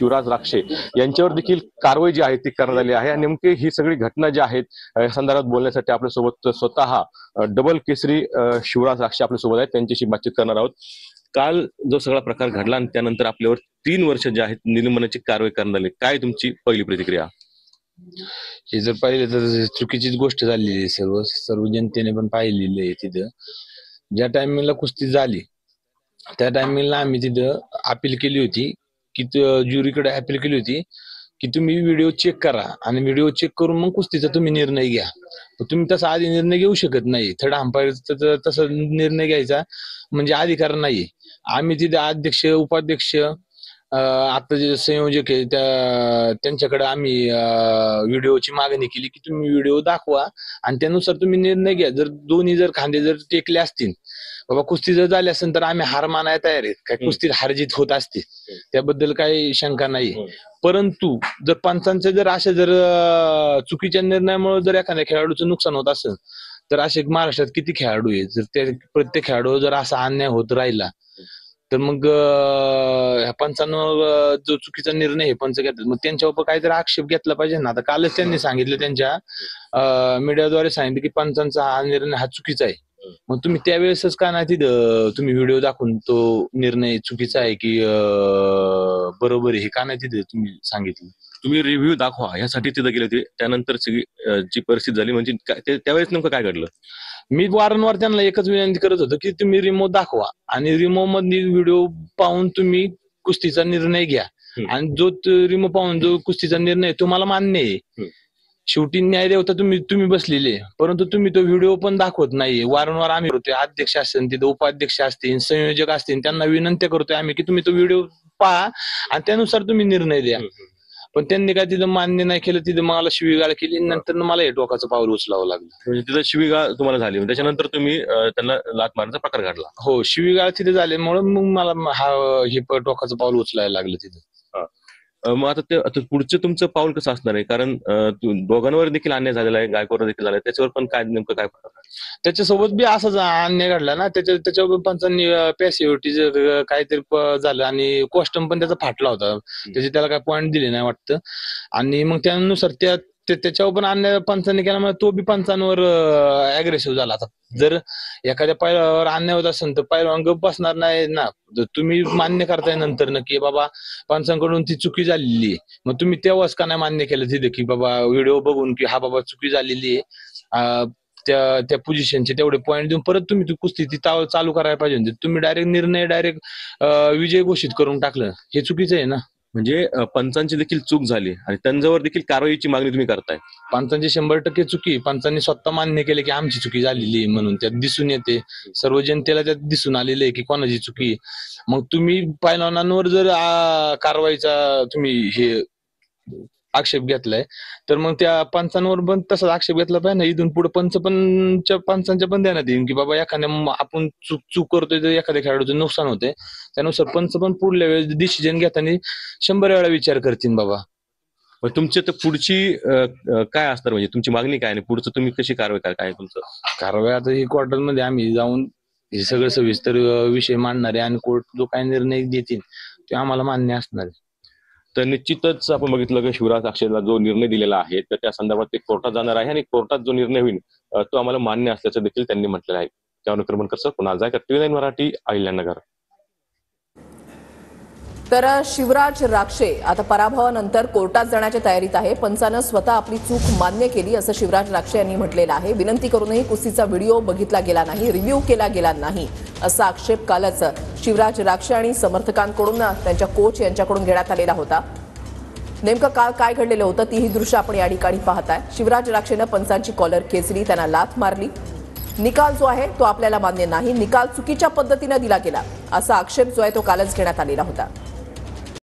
शिवराज राक्षे यांच्यावर देखील कारवाई जी आहे ती करण्यात आली आहे। आणि नेमकी ही सगळी घटना जी आहेत या संदर्भात बोलण्यासाठी आपल्यासोबत स्वतः डबल केसरी शिवराज राक्षे आपल्यासोबत आहेत, त्यांच्याशी बातचीत करणार आहोत। काल जो सगळा प्रकार घडला आणि त्यानंतर आपल्यावर 3 वर्ष जे आहेत निलंबनाची कारवाई करण्यात आली, काय तुमची पहिली प्रतिक्रिया? हे जर पाहिलं तर चुकीचीच गोष्ट झालेली आहे। सर्व जनतेने पण पाहिलेली आहे। तिथं ज्या टायमिंगला कुस्ती झाली त्या टायमिंगला आम्ही तिथं अपील केली होती की ज्युरीकडे अपील केली होती की तुम्ही व्हिडिओ चेक करा आणि व्हिडिओ चेक करून मग कुस्तीचा तुम्ही निर्णय घ्या। तुम्ही तसा आधी निर्णय घेऊ शकत नाही। थर्ड अंपायर तसा निर्णय घ्यायचा म्हणजे अधिकार नाही। आम्ही तिथे अध्यक्ष उपाध्यक्ष आता जे संयोजक आहे त्यांच्याकडे आम्ही व्हिडिओची मागणी केली की तुम्ही व्हिडिओ दाखवा आणि त्यानुसार तुम्ही निर्णय घ्या। जर दोन्ही खांदे टेकले असतील, बाबा कुस्ती जर झाली असेल तर आम्ही हार मानायला तयार आहेत। काय कुस्ती हारजीत होत असते त्याबद्दल काही शंका नाही। परंतु जर पंचांचे अशा चुकीच्या निर्णयामुळे जर एखाद्या खेळाडूचं नुकसान होत असेल तर असे महाराष्ट्रात किती खेळाडू आहेत। जर त्या प्रत्येक खेळाडू जर असा अन्याय होत राहिला तर मग पंचांवर जो चुकीचा निर्णय हे पंच घेतात मग त्यांच्यावर काहीतरी आक्षेप घेतला पाहिजे ना। आता कालच त्यांनी सांगितलं त्यांच्या मीडियाद्वारे सांगितलं की पंचांचा हा निर्णय हा चुकीचा आहे। मग तुम्ही त्यावेळेसच का नाही तिथं तुम्ही व्हिडिओ दाखवून तो निर्णय चुकीचा आहे की बरोबर आहे हे का नाही तिथे तुम्ही सांगितलं? तुम्ही रिव्ह्यू दाखवा यासाठी तिथे गेले होते, त्यानंतर सगळी जी परिस्थिती झाली म्हणजे त्यावेळेस नेमकं काय घडलं? मी वारंवार त्यांना एकच विनंती करत होतो की तुम्ही रिमोट दाखवा आणि रिमोट मध्ये व्हिडिओ पाहून तुम्ही कुस्तीचा निर्णय घ्या आणि जो रिमोट पाहून जो कुस्तीचा निर्णय तुम्हाला मान्य आहे। शेवटी न्याय देवता तुम्ही बसलेले, परंतु तुम्ही तो व्हिडिओ पण दाखवत नाहीये। वारंवार आम्ही होते अध्यक्ष असतील तिथे उपाध्यक्ष असतील संयोजक असतील त्यांना विनंती करतोय आम्ही की तुम्ही तो व्हिडिओ पहा आणि त्यानुसार तुम्ही निर्णय द्या। पण त्यांनी काय तिथं मान्य नाही केलं। तिथं मला शिवीगाळ केली, नंतर मला हे टोकाचं पाऊल उचलावं लागलं। म्हणजे तिथं शिवीगाळ तुम्हाला झाली, त्याच्यानंतर तुम्ही त्यांना लाथ मारण्याचा प्रकार घडला? हो, शिवीगाळ तिथे झाल्यामुळे मग मला हे टोकाचं पाऊल उचलायला लागलं तिथं। मग आता पुढचं तुमचं पाऊल कसं असणार आहे? कारण दोघांवर देखील अन्याय झालेला आहे, गायकवाड देखील झालाय, त्याच्यावर पण काय नेमकं काय त्याच्यासोबत बी असाच अन्याय घडला ना। त्याच्यावर पंचांनी पॅसिव्हिटी काहीतरी झालं आणि कॉस्टम पण त्याचा फाटला होता, त्याला काय पॉईंट दिले नाही वाटतं। आणि मग त्यानुसार त्याच्यावर पण अन्याय पंचांनी केल्यामुळे तो बी पंचांवर अग्रेसिव्ह झाला। आता जर एखाद्या पैलवानावर अन्याय होत असेल तर पैलवान गप्प बसणार नाही ना। तुम्ही मान्य करताय नंतर ना की बाबा पंचांकडून ती चुकी झालेली आहे, मग तुम्ही तेव्हाच का नाही मान्य केलं तिथे की बाबा व्हिडिओ बघून की हा बाबा चुकी झालेली आहे, त्या पोझिशनचे तेवढे पॉईंट देऊन परत तुम्ही ती कुस्ती चालू करायला पाहिजे। तुम्ही डायरेक्ट विजय घोषित करून टाकलं, हे चुकीचं आहे ना। म्हणजे पंचांची देखील चूक झाली आणि त्यांच्यावर देखील कारवाईची मागणी तुम्ही करताय? पंचांची 100% चुकी, पंचांनी स्वतः मान्य केले की आमची चुकी झालेली आहे म्हणून त्यात दिसून येते, सर्व जनतेला त्यात दिसून आलेलं आहे की कोणाची चुकी। मग तुम्ही पैलवानांवर जर कारवाईचा तुम्ही हे आक्षेप घेतलाय तर मग त्या पंचांवर पण तसाच आक्षेप घेतला पाहिजे ना। इथून पुढे पंचांच्या पण ध्यानात येईल की बाबा एखाद्या आपण चूक करतोय तर एखाद्या खेळाडूचं नुकसान होते, त्यानुसार पंच पण पुढल्या वेळेस डिसिजन घेताना 100 वेळा विचार करतील बाबा। मग तुमची तर पुढची काय असणार, म्हणजे तुमची मागणी काय आणि पुढचं तुम्ही कशी कारवाई काय तुमचं? कारवाई आता ही कोर्टामध्ये आम्ही जाऊन हे सगळं सविस्तर विषय मांडणार आहे आणि कोर्ट जो काय निर्णय देतील ते आम्हाला मान्य असणार आहे। तर निश्चितच आपण बघितलं की शिवराज राक्षेला जो निर्णय दिलेला आहे तर त्या संदर्भात ते कोर्टात जाणार आहे आणि कोर्टात जो निर्णय होईल तो आम्हाला मान्य असल्याचं देखील त्यांनी म्हटलेलं आहे। त्यानुसार बनकर पुन्हा जायकर TV9 मराठी, अहिल्यानगर। तर शिवराज राक्षे आता पराभवानंतर कोर्टात जाण्याच्या तयारीत आहे। पंचानं स्वतः आपली चूक मान्य केली असं शिवराज राक्षे यांनी म्हटलेलं आहे। विनंती करूनही कुस्तीचा व्हिडिओ बघितला गेला नाही, रिव्ह्यू केला गेला नाही असा आक्षेप कालच शिवराज राक्षे आणि समर्थकांकडून त्यांच्या कोच यांच्याकडून घेण्यात आलेला होता। नेमकं काल काय घडलेलं होतं तीही दृश्य आपण या ठिकाणी पाहताय। शिवराज राक्षेनं पंचांची कॉलर खेचली, त्यांना लाथ मारली। निकाल जो आहे तो आपल्याला मान्य नाही, निकाल चुकीच्या पद्धतीने दिला गेला असा आक्षेप जो आहे तो कालच घेण्यात आलेला होता।